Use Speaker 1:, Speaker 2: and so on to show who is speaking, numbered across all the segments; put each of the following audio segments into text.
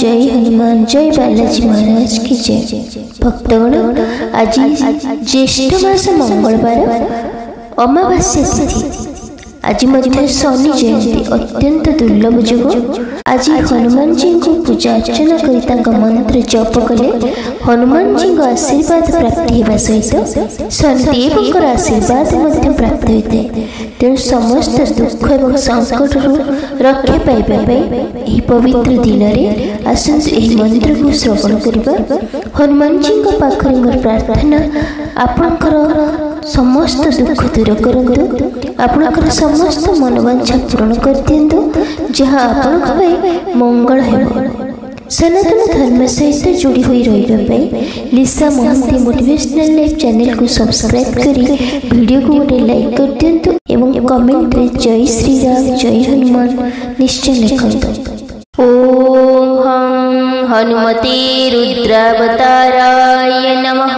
Speaker 1: जय हनुमान जय बालाजी महाराज की जय। भक्तगण आज ज्येष्ठ मास मंगलवार अमावास्या तिथि आज मध्य शनि जयंती अत्यंत दुर्लभ जोग। आज हनुमान जी को पूजा अर्चना कर मंत्र जप कले हनुमान जी आशीर्वाद प्राप्ति होगा सहित शनिदेव आशीर्वाद प्राप्त होता है। तेणु समस्त दुख और संकट रक्षा पाइबा पवित्र दिन में आसंतु यह मंत्र को श्रवण करवा। हनुमान जी पाखरे मोर प्रार्थना आपणकर समस्त दुख दूर करंतु, आपणकर समस्त मनोवांछा पूर्ण कर दिंतु जहाँ आपणक मंगल हेबो। सनातन धर्म सहित जोड़ी हुई रही लिसा महांती मोटिवेशनल लाइफ चैनल को सब्सक्राइब करी वीडियो को गोटे लाइक कर दिंतु एवं कमेंट रे जय श्री राम जय हनुमान निश्चय लिखंतु। ओम हम हनुमते रुद्रावताराय नमः।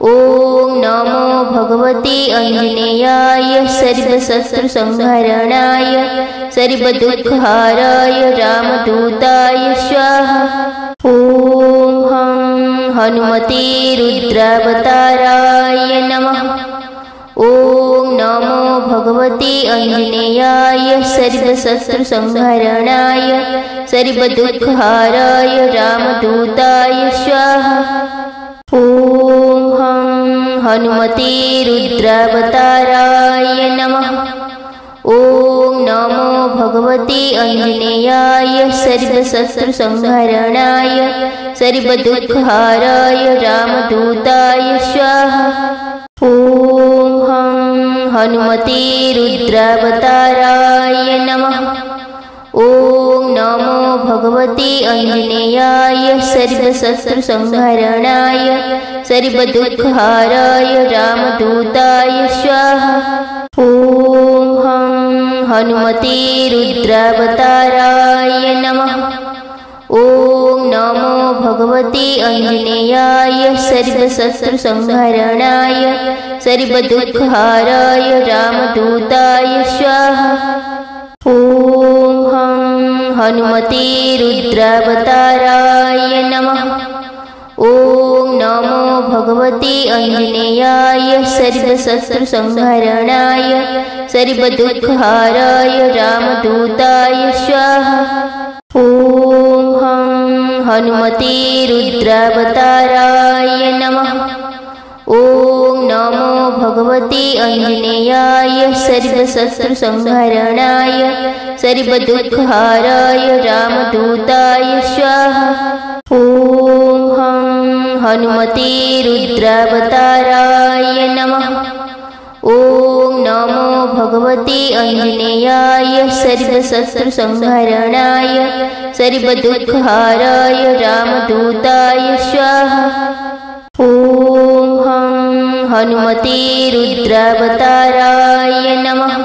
Speaker 1: ओम नमो भगवते अंजनेयाय सर्वशत्रु संहरणाय सर्वदुःखहाराय रामदूताय स्वाहा। ओम हम हनुमते रुद्रावताराय नमः। ओम नमो भगवते अंजनेयाय सर्वशत्रु संहरणाय सर्वदुःखहाराय रामदूताय स्वाहा। ओम हम हनुमते रुद्रावताराय नमः। ओम नमो भगवते अंजनेयाय सर्वशत्रु संहरणाय सर्वदुःखहाराय रामदूताय स्वाहा। ओम हम हनुमते रुद्रावताराय नमः। ओम नमो भगवते अंजनेयाय सर्वशत्रु संहरणाय सर्वदुःखहाराय रामदूताय स्वाहा। ओम हम हनुमते रुद्रावताराय नमः। ओम नमो भगवते अंजनेयाय सर्वशत्रु संहरणाय सर्वदुःखहाराय रामदूताय स्वाहा। ओम हम हनुमते रुद्रावताराय नमः। ओम नमो भगवते अंजनेयाय सर्वशत्रु संहरणाय सर्वदुःखहाराय रामदूताय स्वाहा। ओम हम हनुमते रुद्रावताराय नमः। ओम नमो भगवते अंजनेयाय सर्वशत्रु संहरणाय सर्वदुःखहाराय रामदूताय स्वाहा। ओम हम हनुमते रुद्रावताराय नमः। ओम नमो भगवते अंजनेयाय सर्वशत्रु संहरणाय सर्वदुःखहाराय रामदूताय स्वाहा। ओम हम हनुमते रुद्रावताराय नमः।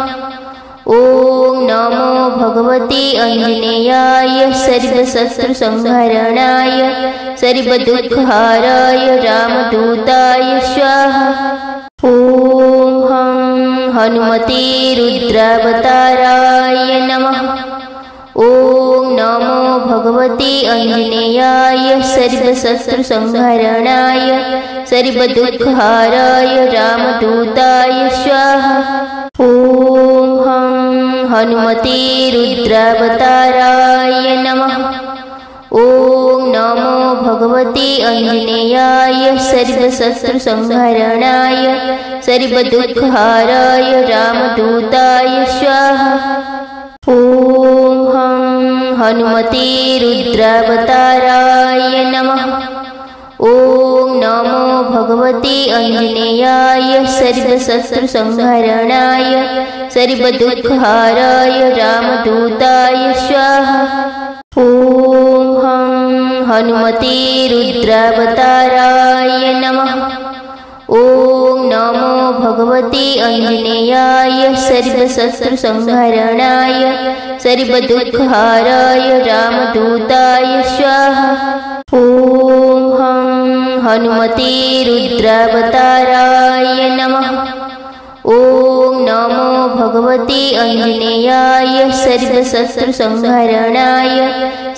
Speaker 1: ओम नमो भगवते अंजनेयाय सर्वशत्रु संहरणाय सर्वदुःखहाराय रामदूताय स्वाहा। ओम हम हनुमते रुद्रावताराय नमः। ओम नमो भगवते अंजनेयाय सर्वशत्रु संहरणाय सर्वदुःखहाराय रामदूताय स्वाहा। ओम हम हनुमते रुद्रावताराय नमः। ओम नमो भगवते अंजनेयाय सर्वशत्रु संहरणाय सर्वदुःखहाराय रामदूताय स्वाहा। ओम हम हनुमते रुद्रावताराय नमः। ओम नमो भगवते अंजनेयाय सर्वशत्रु संहरणाय सर्वदुःखहाराय रामदूताय स्वाहा। ओम हम हनुमते रुद्रावताराय नमः। ओम नमो भगवते अंजनेयाय सर्वशत्रु संहरणाय सर्वदुःखहाराय रामदूताय स्वाहा। ओम हम हनुमते रुद्रावताराय नमः। ओम नमो भगवते आञ्जनेयाय सर्वशत्रुसंहरणाय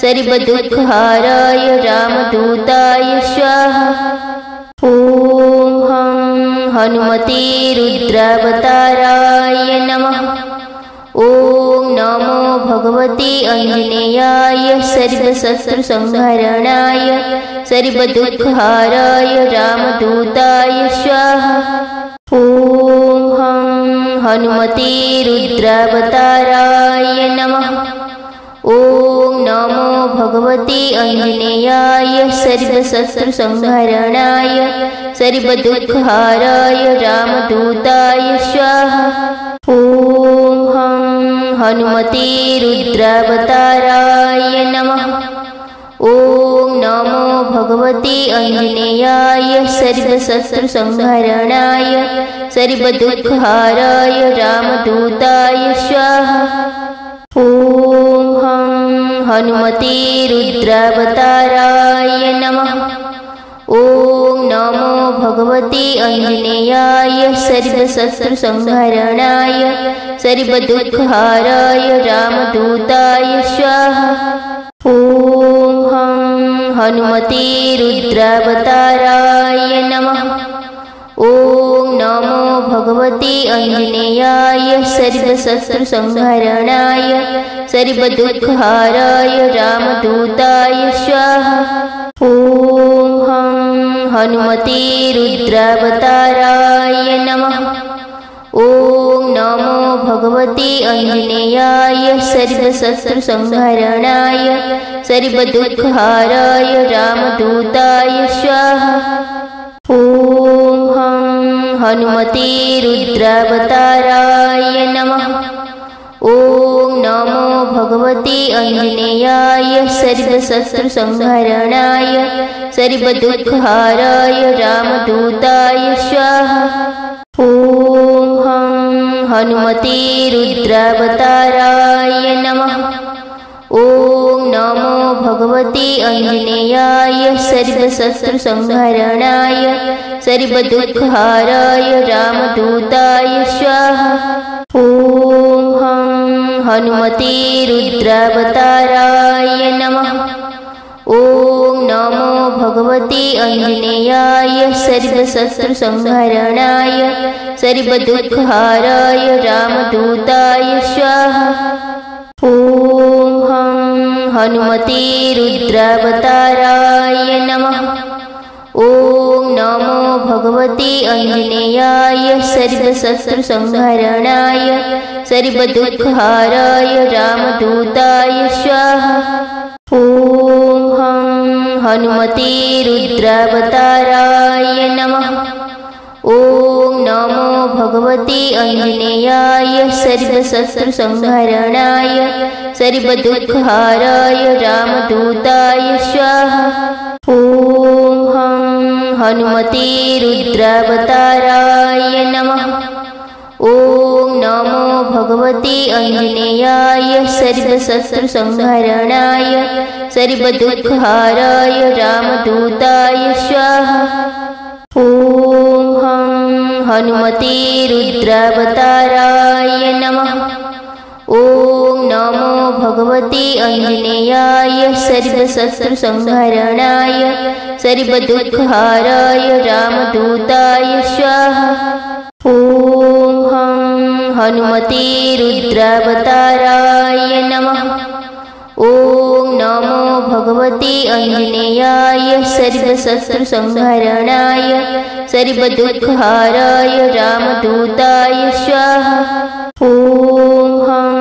Speaker 1: सर्वदुःखहाराय रामदूताय स्वाहा। ॐ हं हनुमते रुद्रावताराय नमः। ॐ नमो भगवते आञ्जनेयाय सर्वशत्रुसंहरणाय सर्वदुःखहाराय रामदूताय स्वाहा। ॐ हं हनुमते रुद्रावताराय नमः। ॐ नमो भगवते आञ्जनेयाय सर्वशत्रुसंहरणाय सर्वदुःखहाराय रामदूताय स्वाहा। ॐ हं हनुमते रुद्रावताराय नमः। ॐ नमो भगवते आञ्जनेयाय सर्वशत्रुसंहरणाय सर्वदुःखहाराय रामदूताय स्वाहा। ॐ हं हनुमते रुद्रावताराय नमः। ॐ नमो भगवते आञ्जनेयाय सर्वशत्रुसंहरणाय सर्वदुःखहाराय रामदूताय स्वाहा। ॐ हं हनुमते रुद्रावताराय नमः। ॐ नमो भगवते आञ्जनेयाय सर्वशत्रुसंहरणाय सर्वदुःखहाराय रामदूताय स्वाहा। ॐ हं हनुमते रुद्रावताराय नमः। ॐ नमो भगवते आञ्जनेयाय सर्वशत्रुसंहरणाय सर्वदुःखहाराय रामदूताय स्वाहा। ॐ हं हनुमते रुद्रावताराय नमः। ॐ नमो भगवते आञ्जनेयाय सर्वशत्रुसंहरणाय सर्वदुःखहाराय रामदूताय स्वाहा। ॐ हं हनुमते रुद्रावताराय नमः। ॐ नमो भगवते आञ्जनेयाय सर्वशत्रुसंहरणाय सर्वदुःखहाराय रामदूताय स्वाहा। ॐ हं हनुमते रुद्रावताराय नमः। ॐ नमो भगवते आञ्जनेयाय सर्वशत्रुसंहरणाय सर्वदुःखहाराय रामदूताय स्वाहा। ॐ हं हनुमते रुद्रावताराय नमः। ॐ नमो भगवते आञ्जनेयाय सर्वशत्रुसंहरणाय सर्वदुःखहाराय रामदूताय स्वाहा। ॐ हं हनुमते रुद्रावताराय नमः। ॐ नमो भगवते आञ्जनेयाय सर्वशत्रुसंहरणाय सर्वदुःखहाराय रामदूताय स्वाहा। ॐ हं हनुमते रुद्रावताराय नमः। ॐ नमो भगवते आञ्जनेयाय सर्वशत्रुसंहरणाय सर्वदुःखहाराय रामदूताय स्वाहा। ॐ हं हनुमते रुद्रावताराय नमः। ॐ नमो भगवते आञ्जनेयाय सर्वशत्रुसंहरणाय सर्वदुःखहाराय रामदूताय स्वाहा। ॐ हं हनुमते रुद्रावताराय नमः। ॐ नमो भगवते आञ्जनेयाय सर्वशत्रुसंहरणाय सर्वदुःखहाराय रामदूताय स्वाहा। ॐ हं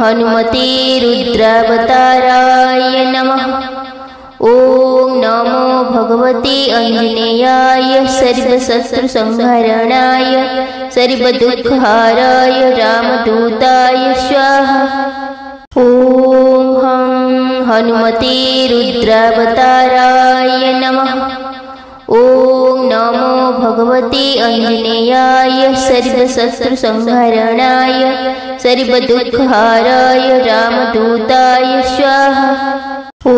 Speaker 1: हनुमते रुद्रावताराय नमः। ॐ नमो भगवते आञ्जनेयाय सर्वशत्रुसंहरणाय सर्वदुःखहाराय रामदूताय स्वाहा। ॐ हं हनुमते रुद्रावताराय नमः। ॐ नमो भगवते आञ्जनेयाय सर्वशत्रुसंहरणाय सर्वदुःखहाराय रामदूताय स्वाहा। ॐ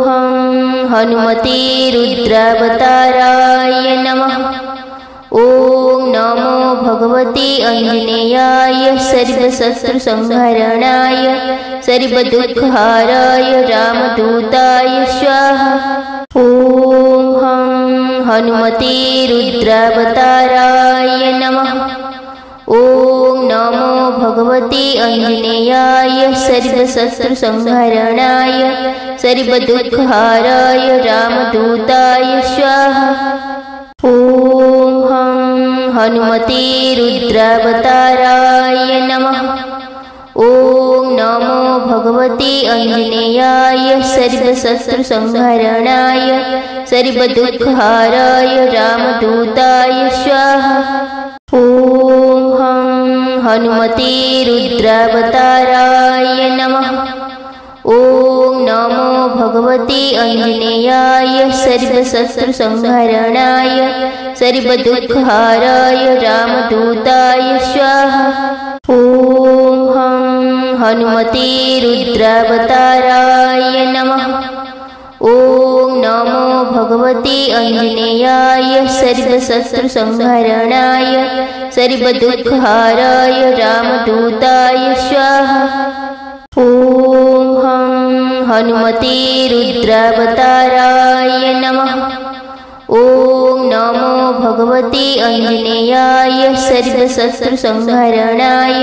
Speaker 1: हं हनुमते रुद्रावताराय नमः। ॐ नमो भगवते आञ्जनेयाय सर्वशत्रुसंहरणाय सर्वदुःखहाराय रामदूताय स्वाहा। ॐ हं हनुमते रुद्रावताराय नमः। ॐ नमो भगवते आञ्जनेयाय सर्वशत्रुसंहरणाय सर्वदुःखहाराय रामदूताय स्वाहा। ॐ हं हनुमते रुद्रावताराय नमः। ॐ नमो भगवते आञ्जनेयाय सर्वशत्रुसंहरणाय सर्वदुःखहाराय रामदूताय स्वाहा। ॐ हं हनुमते रुद्रावताराय नमः। ॐ नमो भगवते आञ्जनेयाय सर्वशत्रुसंहरणाय सर्वदुःखहाराय रामदूताय स्वाहा। ॐ हं हनुमते रुद्रावताराय नमः। ॐ नमो भगवते आञ्जनेयाय सर्वशत्रुसंहरणाय सर्वदुःखहाराय रामदूताय स्वाहा। ॐ हं हनुमते रुद्रावताराय नमः। ॐ नमो भगवते आञ्जनेयाय सर्वशत्रुसंहरणाय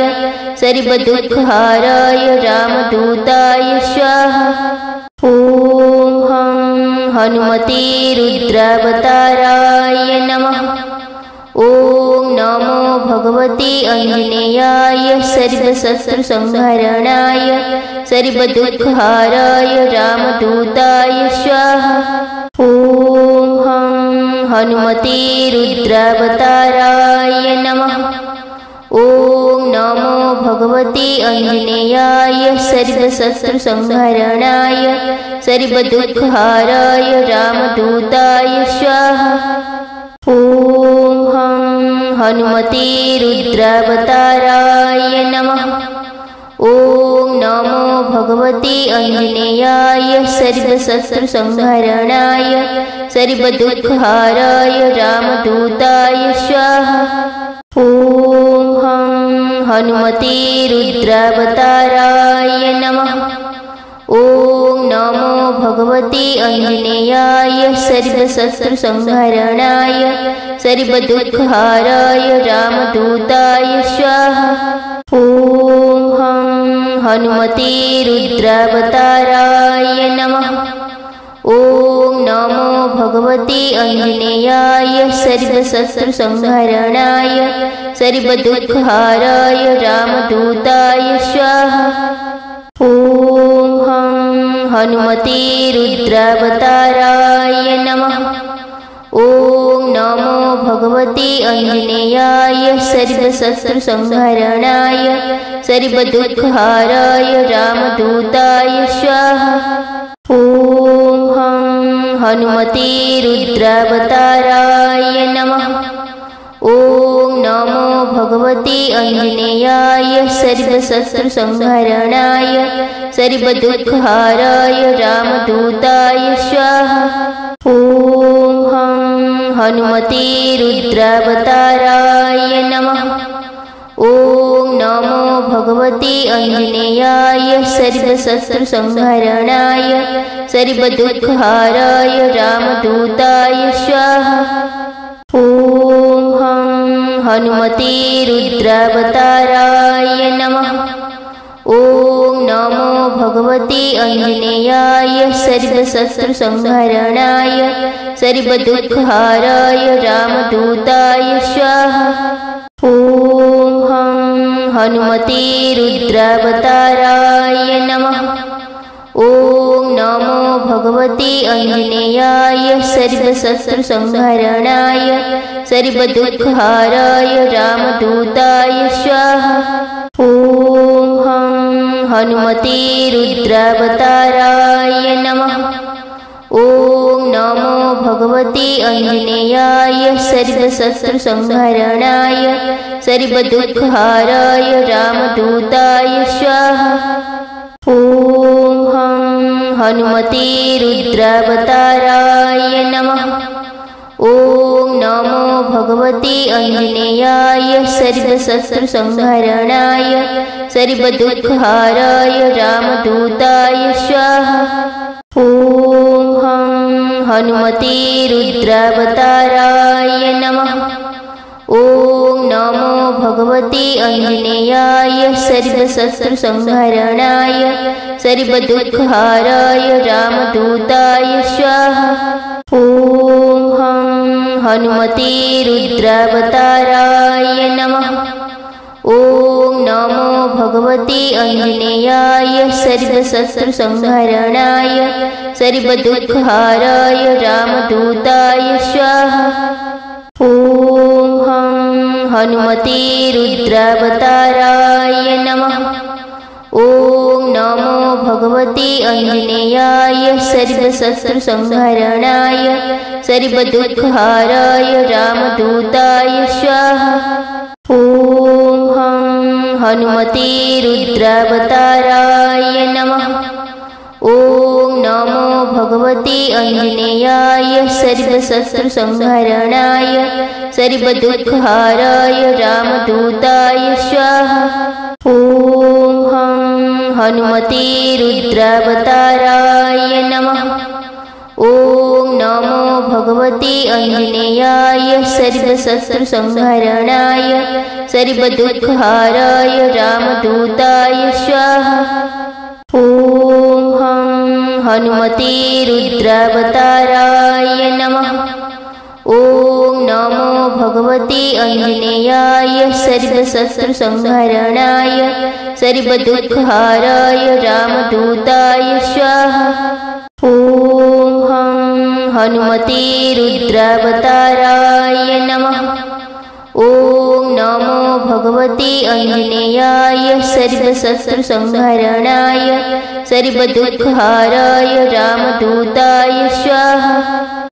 Speaker 1: सर्वदुःखहाराय रामदूताय स्वाहा। ॐ हं हनुमते रुद्रावताराय नमः। ॐ नमो भगवते आञ्जनेयाय सर्वशत्रुसंहरणाय सर्वदुःखहाराय रामदूताय स्वाहा। ॐ हं हनुमते रुद्रावताराय नमः। ॐ नमो भगवते आञ्जनेयाय सर्वशत्रुसंहरणाय सर्वदुःखहाराय रामदूताय स्वाहा। ॐ हं हनुमते रुद्रावताराय नमः। ॐ नमो भगवते आञ्जनेयाय सर्वशत्रुसंहरणाय सर्वदुःखहाराय रामदूताय स्वाहा। ॐ हं हनुमते रुद्रावताराय नमः। ॐ नमो भगवते आञ्जनेयाय सर्वशत्रुसंहरणाय सर्वदुःखहाराय रामदूताय स्वाहा। ॐ हं हनुमते रुद्रावताराय नमः। ॐ नमो भगवते आञ्जनेयाय सर्वशत्रुसंहरणाय सर्वदुःखहाराय रामदूताय स्वाहा। ॐ हं हनुमते रुद्रावताराय नमः। ॐ नमो भगवते आञ्जनेयाय सर्वशत्रुसंहरणाय सर्वदुःखहाराय रामदूताय स्वाहा। ॐ हं हनुमते रुद्रावताराय नमः। ॐ नमो भगवते आञ्जनेयाय सर्वशत्रुसंहरणाय सर्वदुःखहाराय रामदूताय स्वाहा। ॐ हं हनुमते रुद्रावताराय नमः। ॐ नमो भगवते आञ्जनेयाय सर्वशत्रुसंहरणाय सर्वदुःखहाराय रामदूताय स्वाहा। ॐ हं हनुमते रुद्रावताराय नमः। ॐ नमो भगवते आञ्जनेयाय सर्वशत्रुसंहरणाय सर्वदुःखहाराय रामदूताय स्वाहा। ॐ हं हनुमते रुद्रावताराय नमः। ॐ नमो भगवते आञ्जनेयाय सर्वशत्रुसंहरणाय सर्वदुःखहाराय रामदूताय स्वाहा। ॐ हं हनुमते रुद्रावताराय नमः। ॐ नमो भगवते आञ्जनेयाय सर्वशत्रुसंहरणाय सर्वदुःखहाराय रामदूताय स्वाहा। ॐ हं हनुमते रुद्रावताराय नमः। ॐ नमो भगवते आञ्जनेयाय सर्वशत्रुसंहरणाय सर्वदुःखहाराय रामदूताय स्वाहा। ॐ हं हनुमते रुद्रावताराय नमः। ॐ नमो भगवते आञ्जनेयाय सर्वशत्रुसंहरणाय सर्वदुःखहाराय रामदूताय स्वाहा। ॐ हं हनुमते रुद्रावताराय नमः। ॐ नमो भगवते आञ्जनेयाय सर्वशत्रुसंहरणाय सर्वदुःखहाराय रामदूताय स्वाहा। ॐ हं हनुमते रुद्रावताराय नमः। ॐ नमो भगवते आञ्जनेयाय सर्वशत्रुसंहरणाय सर्वदुःखहाराय रामदूताय स्वाहा। ॐ हं हनुमते रुद्रावताराय नमः। ॐ नमो भगवते आञ्जनेयाय सर्वशत्रुसंहरणाय सर्वदुःखहाराय रामदूताय स्वाहा। ॐ हं हनुमते रुद्रावताराय नमः। ॐ नमो भगवते आञ्जनेयाय सर्वशत्रुसंहरणाय सर्वदुःखहाराय रामदूताय स्वाहा। ॐ हं हनुमते रुद्रावताराय नमः। ॐ नमो भगवते आञ्जनेयाय सर्वशत्रुसंहरणाय सर्वदुःखहाराय रामदूताय स्वाहा। ॐ हं हनुमते रुद्रावताराय नमः। ॐ नमो भगवते आञ्जनेयाय सर्वशत्रुसंहरणाय सर्वदुःखहाराय रामदूताय स्वाहा।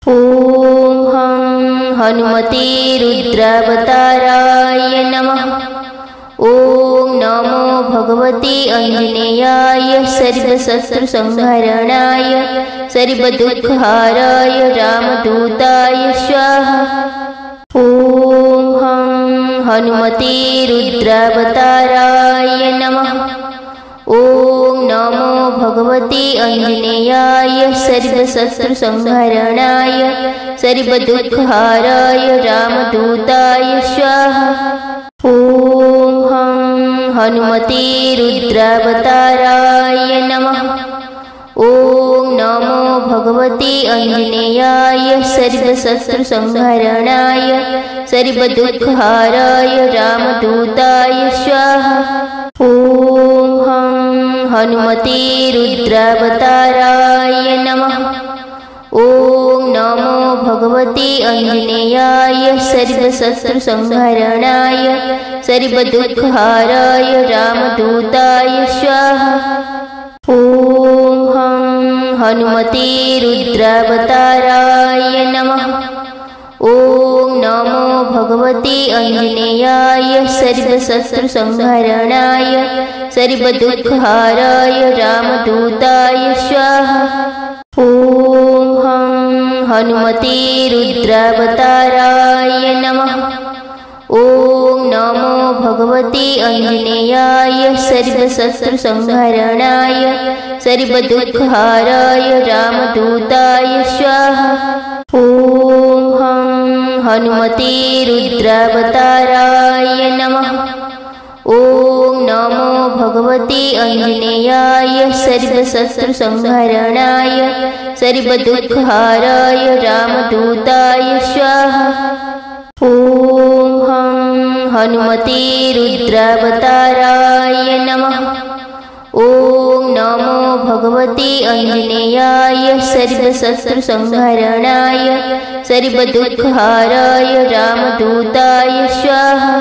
Speaker 1: ॐ हं हनुमते रुद्रावताराय नमः। ॐ नमो भगवते आञ्जनेयाय सर्वशत्रुसंहरणाय सर्वदुःखहाराय रामदूताय स्वाहा। ॐ हं हनुमते रुद्रावताराय नमः। ॐ नमो भगवते आञ्जनेयाय सर्वशत्रुसंहरणाय सर्वदुःखहाराय रामदूताय स्वाहा। ॐ हं हनुमते रुद्रावताराय नमः। ॐ नमो भगवते आञ्जनेयाय सर्वशत्रुसंहरणाय सर्वदुःखहाराय रामदूताय स्वाहा। ॐ हं हनुमते रुद्रावताराय नमः। ॐ नमो भगवते आञ्जनेयाय सर्वशत्रुसंहरणाय सर्वदुःखहाराय रामदूताय स्वाहा। ॐ हं हनुमते रुद्रावताराय नमः। ॐ नमो भगवते आञ्जनेयाय सर्वशत्रुसंहरणाय सर्वदुःखहाराय रामदूताय स्वाहा। ॐ हं हनुमते रुद्रावताराय नमः। ॐ नमो भगवते आञ्जनेयाय सर्वशत्रुसंहरणाय सर्वदुःखहाराय रामदूताय स्वाहा। ॐ हं हनुमते रुद्रावताराय नमः। ॐ नमो भगवते आञ्जनेयाय सर्वशत्रुसंहरणाय सर्वदुःखहाराय रामदूताय स्वाहा। ॐ हं हनुमते रुद्रावताराय नमः। ॐ नमो भगवते आञ्जनेयाय सर्वशत्रुसंहरणाय सर्वदुःखहाराय रामदूताय स्वाहा।